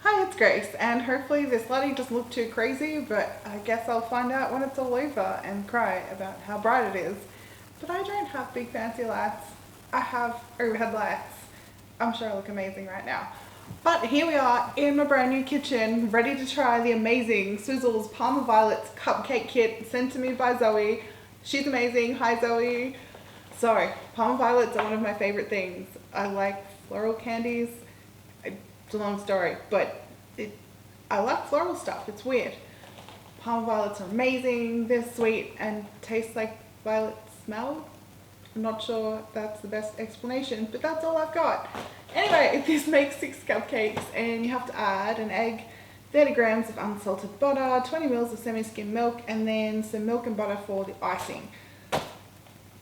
Hi, it's Grace, and hopefully this lighting doesn't look too crazy, but I guess I'll find out when it's all over and cry about how bright it is. But I don't have big fancy lights. I have overhead lights. I'm sure I look amazing right now. But here we are in my brand new kitchen, ready to try the amazing Swizzel's Parma Violets cupcake kit sent to me by Zoe. She's amazing. Hi, Zoe. So, Parma Violets are one of my favorite things. I like floral candies. It's a long story, but I like floral stuff. It's weird. Parma violets are amazing. They're sweet and taste like violet smell. I'm not sure if that's the best explanation, but that's all I've got. Anyway, this makes 6 cupcakes and you have to add an egg, 30 grams of unsalted butter, 20 mils of semi-skim milk, and then some milk and butter for the icing.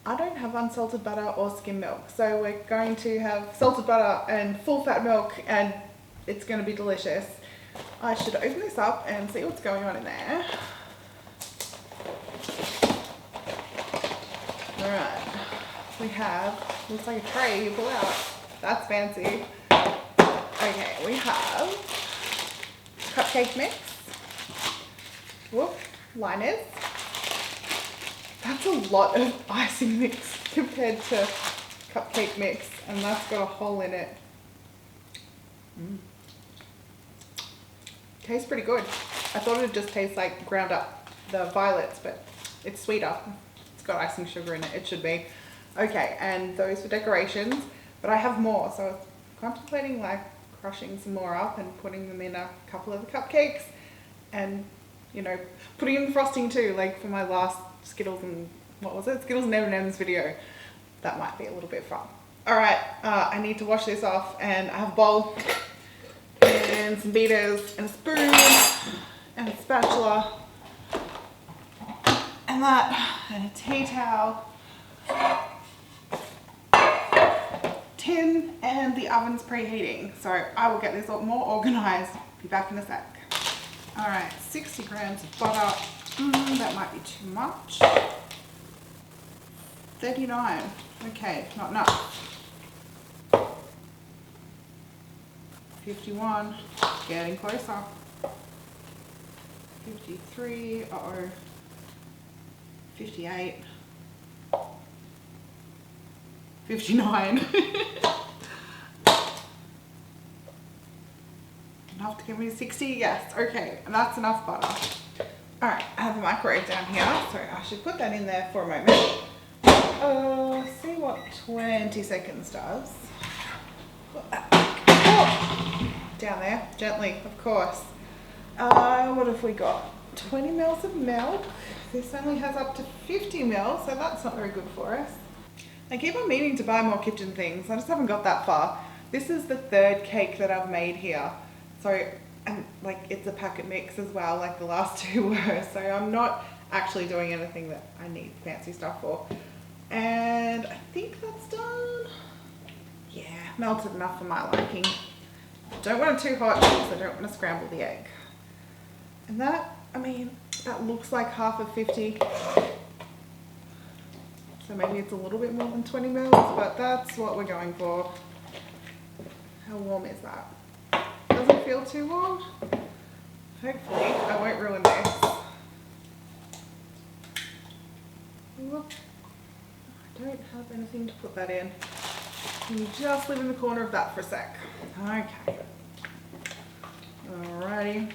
I don't have unsalted butter or skim milk, so we're going to have salted butter and full fat milk, and it's going to be delicious. I should open this up and see what's going on in there. Alright, we have, looks like a tray you pull out. That's fancy. Okay, we have cupcake mix. Whoop, liners. That's a lot of icing mix compared to cupcake mix, and that's got a hole in it. Tastes pretty good. I thought it'd just taste like ground up the violets, but it's sweeter. It's got icing sugar in it, it should be. Okay, and those for decorations, but I have more, so I was contemplating like crushing some more up and putting them in a couple of the cupcakes, and you know, putting in the frosting too, like for my last Skittles and, what was it? Skittles and M&M's video. That might be a little bit fun. Alright, I need to wash this off, and I have a bowl and some beaters and a spoon and a spatula and that and a tea towel, tin, and the oven's preheating, so I will get this all more organized. Be back in a sec. Alright, 60 grams of butter. That might be too much. 39. Okay, not enough. 51, getting closer. 53, uh-oh. 58. 59. Enough to give me 60? Yes, okay, and that's enough butter. Alright, I have a microwave down here, so I should put that in there for a moment. See what 20 seconds does. Put that back. Oh, down there, gently, of course. What have we got? 20 mils of milk. This only has up to 50 mils, so that's not very good for us. I keep on meaning to buy more kitchen things. I just haven't got that far. This is the 3rd cake that I've made here. So, and like it's a packet mix as well, like the last 2 were. So I'm not actually doing anything that I need fancy stuff for. And I think that's done. Yeah, melted enough for my liking. Don't want it too hot because I don't want to scramble the egg. And that, I mean, that looks like half of 50. So maybe it's a little bit more than 20 mils, but that's what we're going for. How warm is that? Doesn't feel too warm. Hopefully I won't ruin this. Whoop. I don't have anything to put that in. Can you just live in the corner of that for a sec? Okay. Alrighty.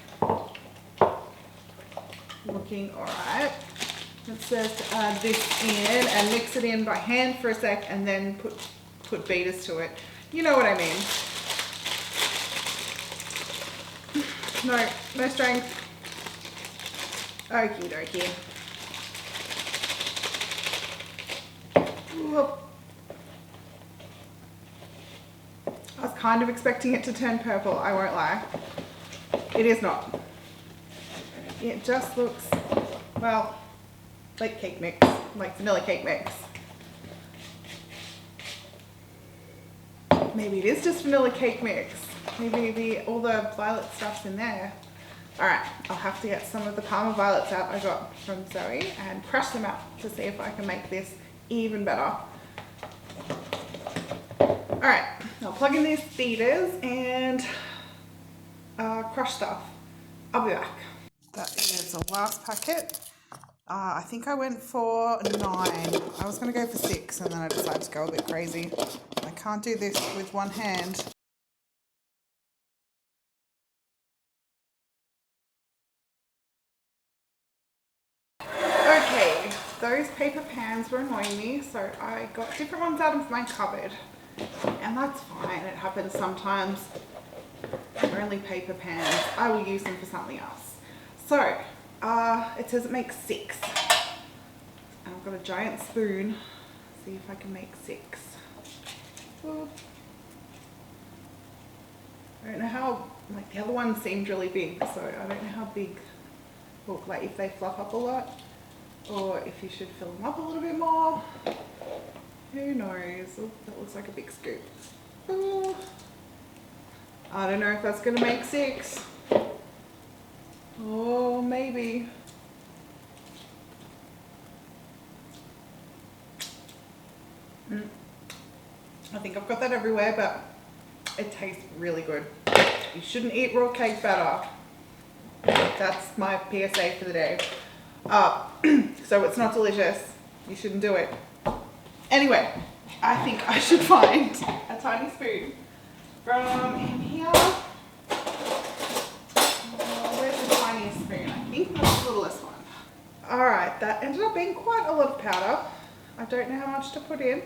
Looking alright. It says to add this in and mix it in by hand for a sec and then put beaters to it. You know what I mean. No strength. Okie dokie. Whoop. I was kind of expecting it to turn purple, I won't lie. It is not. It just looks, well, like cake mix, like vanilla cake mix. Maybe it is just vanilla cake mix. Maybe all the violet stuff's in there. Alright, I'll have to get some of the Parma violets out I got from Zoe and crush them up to see if I can make this even better. Alright, I'll plug in these beaters and crushed stuff. I'll be back. That is the last packet. I think I went for 9. I was going to go for 6 and then I decided to go a bit crazy. I can't do this with one hand. Okay, those paper pans were annoying me, so I got different ones out of my cupboard. And that's fine, it happens sometimes. They're only paper pans. I will use them for something else. So, it says it makes 6. And I've got a giant spoon. See if I can make 6. Ooh. I don't know how, like the other ones seemed really big, so I don't know how big, look like if they fluff up a lot, or if you should fill them up a little bit more. Who knows? Oh, that looks like a big scoop. Ooh. I don't know if that's gonna make 6. Oh, maybe. I think I've got that everywhere, but it tastes really good. You shouldn't eat raw cake batter. That's my PSA for the day. So it's not delicious. You shouldn't do it. Anyway, I think I should find a tiny spoon from in here. Where's the tiniest spoon? I think that's the littlest one. Alright, that ended up being quite a lot of powder. I don't know how much to put in.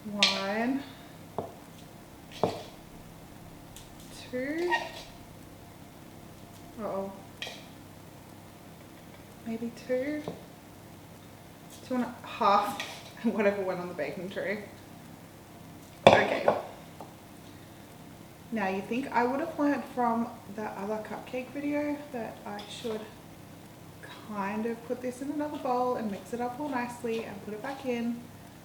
1, 2. Uh-oh. Maybe 2. 2.5. Whatever went on the baking tray. Okay. Now you think I would have learnt from that other cupcake video that I should kind of put this in another bowl and mix it up all nicely and put it back in.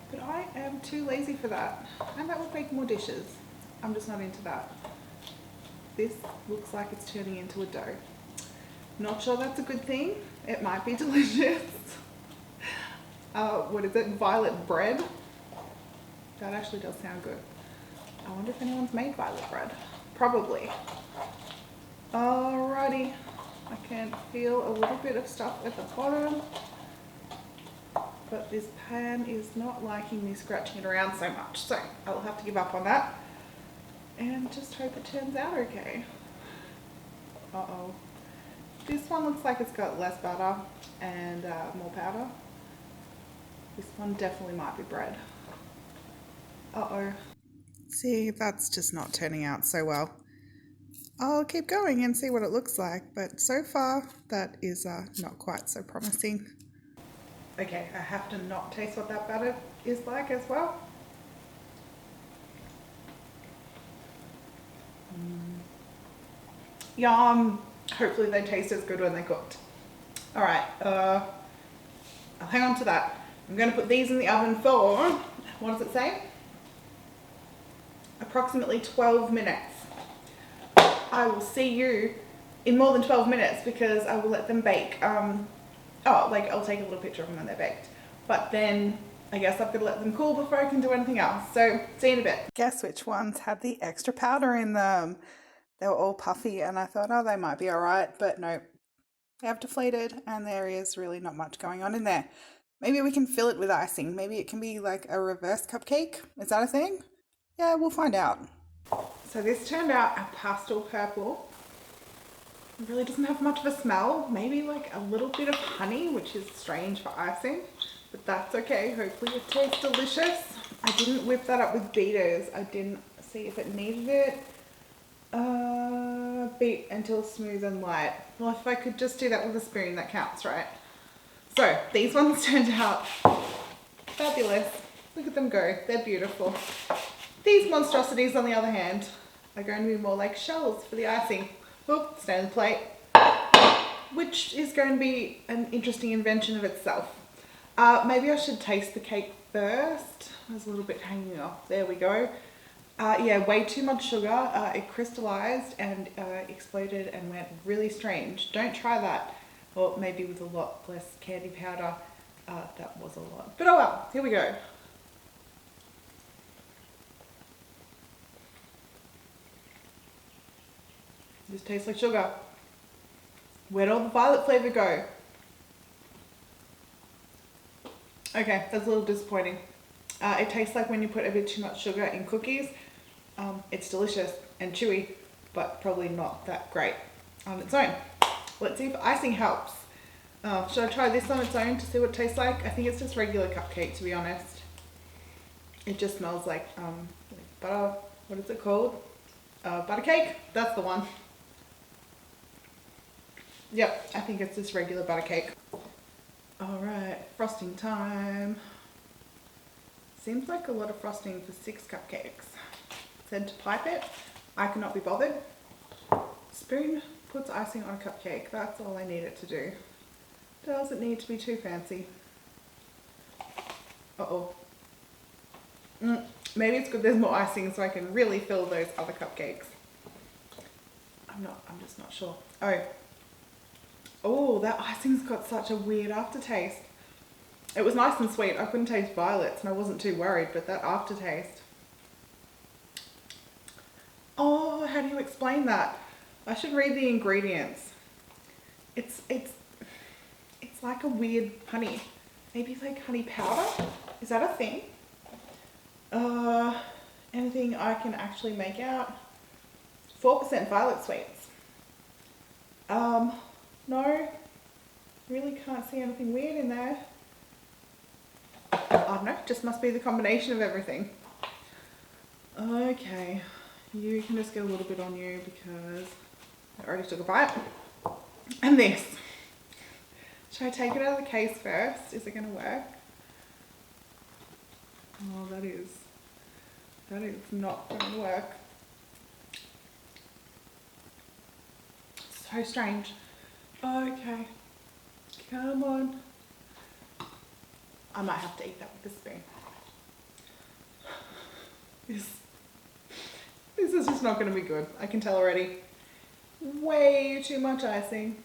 But I am too lazy for that. And that would make more dishes. I'm just not into that. This looks like it's turning into a dough. Not sure that's a good thing. It might be delicious. What is it? Violet bread? That actually does sound good. I wonder if anyone's made violet bread. Probably. Alrighty. I can feel a little bit of stuff at the bottom. But this pan is not liking me scratching it around so much. So I'll have to give up on that. And just hope it turns out okay. Uh-oh. This one looks like it's got less butter and more powder. This one definitely might be bread. Uh-oh. See, that's just not turning out so well. I'll keep going and see what it looks like, but so far that is not quite so promising. Okay, I have to not taste what that batter is like as well. Yum! Hopefully they taste as good when they're cooked. Alright, I'll hang on to that. I'm going to put these in the oven for, what does it say? Approximately 12 minutes. I will see you in more than 12 minutes because I will let them bake. I'll take a little picture of them when they're baked. But then I guess I've got to let them cool before I can do anything else. So see you in a bit. Guess which ones had the extra powder in them? They were all puffy and I thought, oh, they might be alright, but no. They have deflated and there is really not much going on in there. Maybe we can fill it with icing. Maybe it can be like a reverse cupcake. Is that a thing? Yeah, we'll find out. So this turned out a pastel purple. It really doesn't have much of a smell. Maybe like a little bit of honey, which is strange for icing, but that's okay. Hopefully it tastes delicious. I didn't whip that up with beaters. I didn't see if it needed it. Beat until smooth and light. Well, if I could just do that with a spoon, that counts, right? So these ones turned out fabulous. Look at them go. They're beautiful. These monstrosities, on the other hand, are going to be more like shells for the icing. Oop, stay on the plate. Which is going to be an interesting invention of itself. Maybe I should taste the cake first. There's a little bit hanging off. There we go. Yeah, way too much sugar. It crystallized and exploded and went really strange. Don't try that. Or maybe with a lot less candy powder. That was a lot. But oh well, here we go. This tastes like sugar. Where'd all the violet flavour go? Okay, that's a little disappointing. It tastes like when you put a bit too much sugar in cookies. It's delicious and chewy, but probably not that great on its own. Let's see if icing helps. Should I try this on its own to see what it tastes like? I think it's just regular cupcake, to be honest. It just smells like butter. What is it called? Butter cake? That's the one. Yep, I think it's just regular butter cake. Alright, frosting time. Seems like a lot of frosting for 6 cupcakes. Said to pipe it. I cannot be bothered. Spoon puts icing on a cupcake. That's all I need it to do. Doesn't need to be too fancy. Uh-oh. Maybe it's good there's more icing so I can really fill those other cupcakes. I'm just not sure. Oh, that icing's got such a weird aftertaste. It was nice and sweet. I couldn't taste violets and I wasn't too worried, but that aftertaste. Oh, how do you explain that? I should read the ingredients. It's like a weird honey. Maybe like honey powder? Is that a thing? Anything I can actually make out? 4% violet sweets. No, really can't see anything weird in there. I don't know, just must be the combination of everything. Okay, you can just get a little bit on you because I already took a bite. And this. Should I take it out of the case first? Is it going to work? Oh, that is not going to work. So strange. Okay, come on. I might have to eat that with a spoon. This is just not going to be good. I can tell already. Way too much icing.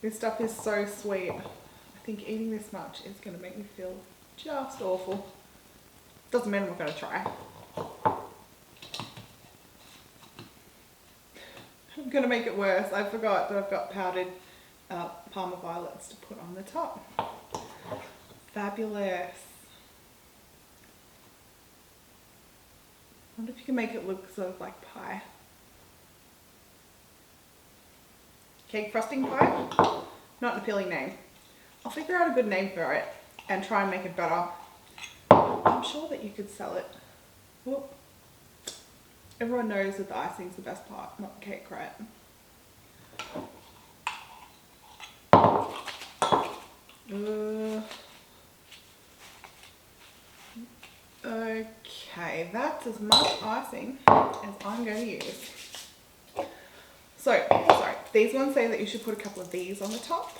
This stuff is so sweet. I think eating this much is going to make me feel just awful. Doesn't mean I'm not going to try. I'm going to make it worse. I forgot that I've got powdered Parma violets to put on the top. Fabulous. I wonder if you can make it look sort of like pie. Cake frosting pie? Not an appealing name. I'll figure out a good name for it and try and make it better. I'm sure that you could sell it. Whoop. Everyone knows that the icing's the best part, not the cake, right? Okay, that's as much icing as I'm going to use. So, sorry, these ones say that you should put a couple of these on the top.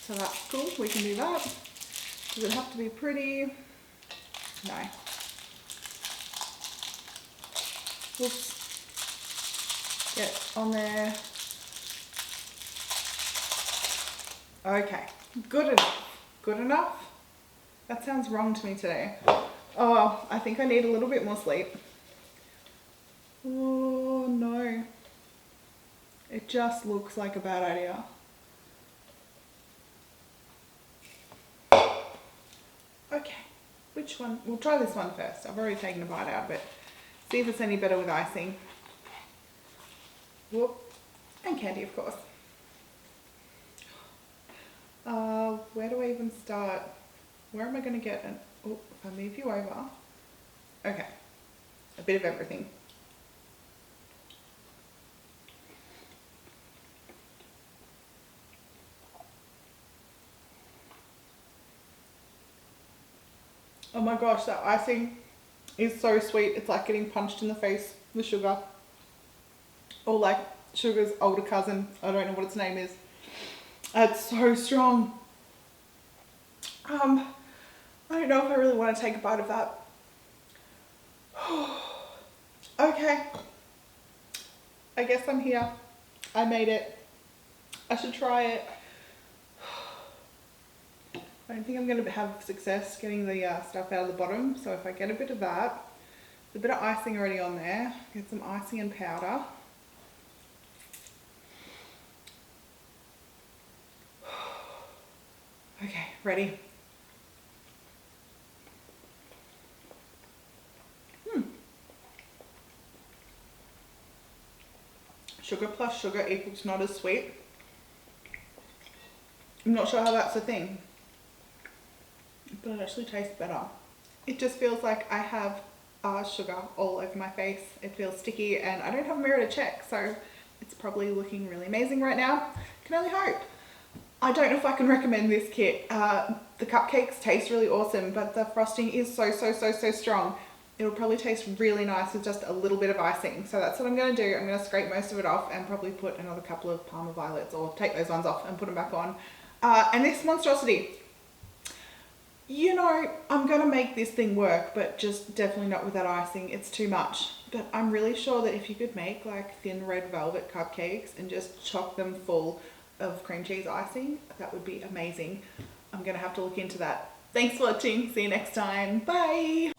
So that's cool, we can do that. Does it have to be pretty? No. Whoops. Get on there. Okay, good enough. Good enough? That sounds wrong to me today. Oh well, I think I need a little bit more sleep. Oh no. It just looks like a bad idea. Okay, which one? We'll try this one first. I've already taken a bite out of it. See if it's any better with icing. Whoop. And candy, of course. Where do I even start? Where am I going to get an... Oh, if I move you over. Okay. A bit of everything. Oh my gosh, that icing is so sweet. It's like getting punched in the face with sugar. Or like sugar's older cousin. I don't know what its name is. It's so strong. I don't know if I really want to take a bite of that. Okay. I guess I'm here. I made it. I should try it. I don't think I'm going to have success getting the stuff out of the bottom. So if I get a bit of that, there's a bit of icing already on there. Get some icing and powder. Okay, ready? Sugar plus sugar equals not as sweet. I'm not sure how that's a thing, but it actually tastes better. It just feels like I have sugar all over my face. It feels sticky and I don't have a mirror to check, so it's probably looking really amazing right now. Can only hope. I don't know if I can recommend this kit. The cupcakes taste really awesome, but the frosting is so strong. It'll probably taste really nice with just a little bit of icing. So that's what I'm going to do. I'm going to scrape most of it off and probably put another couple of Parma violets, or take those ones off and put them back on. And this monstrosity, you know, I'm going to make this thing work, but just definitely not with that icing. It's too much. But I'm really sure that if you could make like thin red velvet cupcakes and just chock them full of cream cheese icing, that would be amazing. I'm going to have to look into that. Thanks for watching. See you next time. Bye.